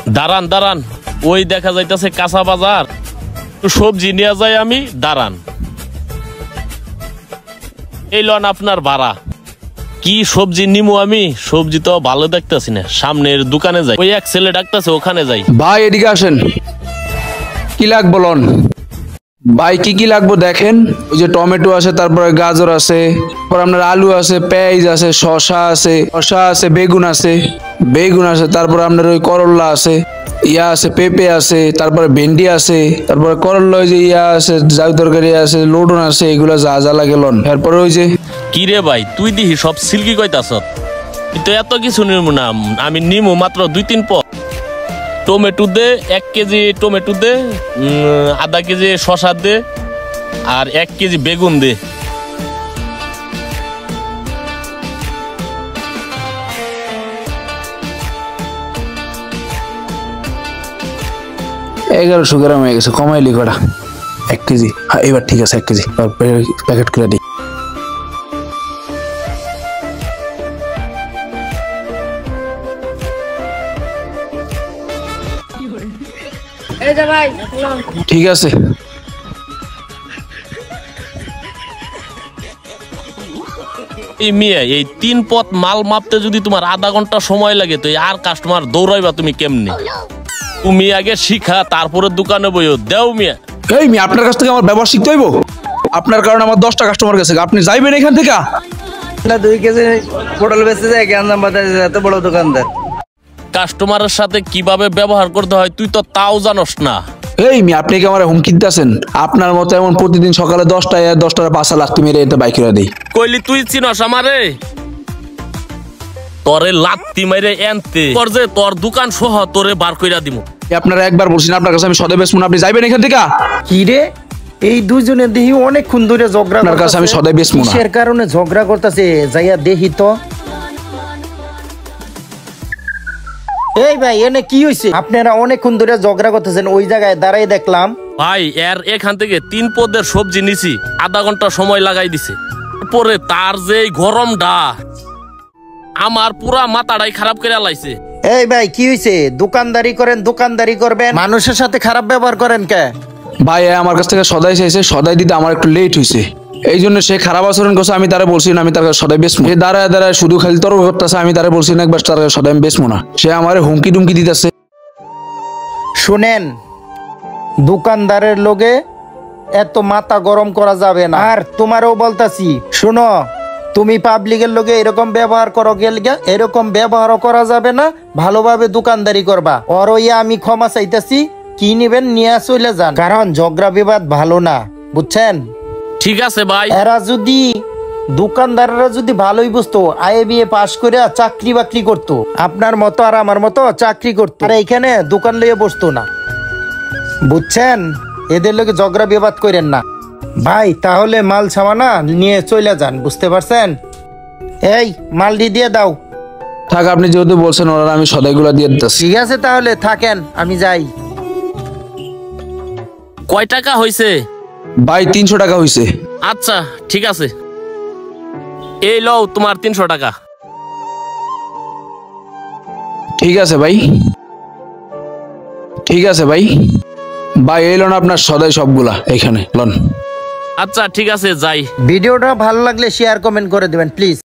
দাঁড়ান দাঁড়ান, ওই দেখা যাইতেছে কাঁচা বাজার, সবজি নিয়ে যাই আমি। দাঁড়ান, এই লন আপনার ভাড়া। কি সবজি নিমু আমি? সবজি তো ভালো দেখতেছি না, সামনের দোকানে যাই, ওই এক ছেলে ডাকতেছে, ওখানে যাই। ভাই এদিকে আসেন, কি লাগবো লন? ভাই কি কি লাগবো দেখেন, ওই যে টমেটো আছে, তারপরে গাজর আছে, তারপর আপনার আলু আছে, পেঁয়াজ আছে, শসা আছে, বেগুন আছে, তারপরে আপনার ওই করলা আছে, ইয়া আছে, পেঁপে আছে, তারপরে ভেন্ডি আছে, তারপরে করলা ওই যে ইয়া আছে, জাউ তরকারি আছে, লবণ আছে, এগুলা যা যা লাগে লন। এরপরে ওই যে কি রে ভাই, তুই দিহি সব সিল্কি কইতাছ, কিন্তু এত কিছু নিমু না আমি, নিমু মাত্র 2-3 পদ। টমেটো দে 1 কেজি, টমেটো দে, আধা কেজি শসা দে, আর 1 কেজি বেগুন দে। $1100 গ্রাম হয়ে গেছে, কমাইলি কটা? 1 কেজি, হ্যাঁ এবার ঠিক আছে, 1 কেজি প্যাকেট করে দিই। ঠিক আছে। এই মিয়া, এই 3 পথ মাল মাপতে যদি তোমার আধা ঘন্টা সময় লাগে, তো আর কাস্টমার দৌড়াইবা তুমি কেমনে? তুমি আগে শিখা, তারপরে দোকানে বইও দেও মিয়া। এই মিয়া, আপনার কাছ থেকে আমার ব্যবহার শিখতে হইব? আপনার কারণে আমার 10টা কাস্টমার গেছে, আপনি যাইবেন এখান থেকে? 2 কেজি পটল বেচতে যায়, গ্যাঞ্জাম বাজারে এত বড় দোকানদার। কাস্টমারের সাথে কিভাবে ব্যবহার করতে হয় তুই তো তাও জানোস না। এই মিয়া, আপনি কি আমার হুমকি দিতেছেন? আপনার মতো এমন প্রতিদিন সকালে 10টার 5টা লাত্তি মেরে এতে বাইক করে দেই। কইলি তুই চিনস আমারে? তোরে লাত্তি মেরে এনতে তোর যে তোর দোকান সহ তোরে বার কইরা দিমু। আপনারা একবার বলছেন আপনার কাছে আমি সদাই বেচবো না, আপনি যাইবেন এখান থেকে? কি রে, এই দুইজনে দেখি অনেকক্ষণ ধরে ঝগড়া আপনার কাছে আমি সদাই বেচবো না। কিসের কারণে ঝগড়া করতেছে? যাইয়া দেখি তো। এই ভাই, এনে কি হইছে? আপনারা অনেকক্ষণ ধরে ঝগড়া করতেছেন, ওই জায়গায় দাঁড়াই দেখলাম। ভাই এর এখান থেকে 3 পদের সবজি নিছি, আধা ঘন্টা সময় লাগাই দিছে। পরে তার যে গরমটা আমার পুরা মাথাটাই খারাপ করে লাইছে। এই ভাই কি হইছে? দোকানদারি করেন, দোকানদারি করবেন, মানুষের সাথে খারাপ ব্যবহার করেন কে? ভাই আমার কাছ থেকে সদাই চাইছে, সদাই দিতে আমার একটু লেট হয়েছে, এই জন্য সে খারাপ আচরণ করছে। আমি তারা বলছি না আমি তার কাছে সদাই বেচবো। সে দাঁড়ায় শুধু খালি তর্ক করতেছে, আমি তারা বলছি না একবার তার কাছে সদাই আমি বেচবো না। সে আমার হুমকি টুমকি দিতেছে। শুনেন, দোকানদারের লোকে এত মাথা গরম করা যাবে না। আর তোমারও বলতাছি, শুনো, তুমি পাবলিকের লোকে এরকম ব্যবহার করো গেলগা, এরকম ব্যবহারও করা যাবে না। ভালোভাবে দোকানদারি করবা। আর ওইয়া আমি ক্ষমা চাইতেছি, কি নিবেন নিয়ে চলে যান, কারণ ঝগড়া বিবাদ ভালো না, বুঝছেন? ঠিক আছে ভাই। এরা যদি দোকানদাররা যদি ভালোই বুঝতো, IABA পাস করে চাকরি বাকরি করতো, আপনার মতো আর আমার মতো চাকরি করতো, আর এইখানে দোকান লইয়ে বসতো না, বুঝছেন? এদের লোকে ঝগড়া বিবাদ করেন না ভাই। তাহলে মাল সামানা নিয়ে চলে যান, বুঝতে পারছেন? এই মালটি দিয়ে দাও। থাক, আপনি যেহেতু বলছেন ওরা, আমি সদাইগুলা দিয়ে দিতেছি। ঠিক আছে, তাহলে থাকেন, আমি যাই। কয় টাকা হইছে ভাই? 300 টাকা হইছে। আচ্ছা ঠিক আছে, এই লও তোমার 300 টাকা। ঠিক আছে ভাই, ঠিক আছে ভাই। ভাই এই লোন আপনার সদাই সবগুলা এখানে লন। আচ্ছা ঠিক আছে, যাই। ভিডিওটা ভালো লাগলে শেয়ার কমেন্ট করে দেবেন প্লিজ।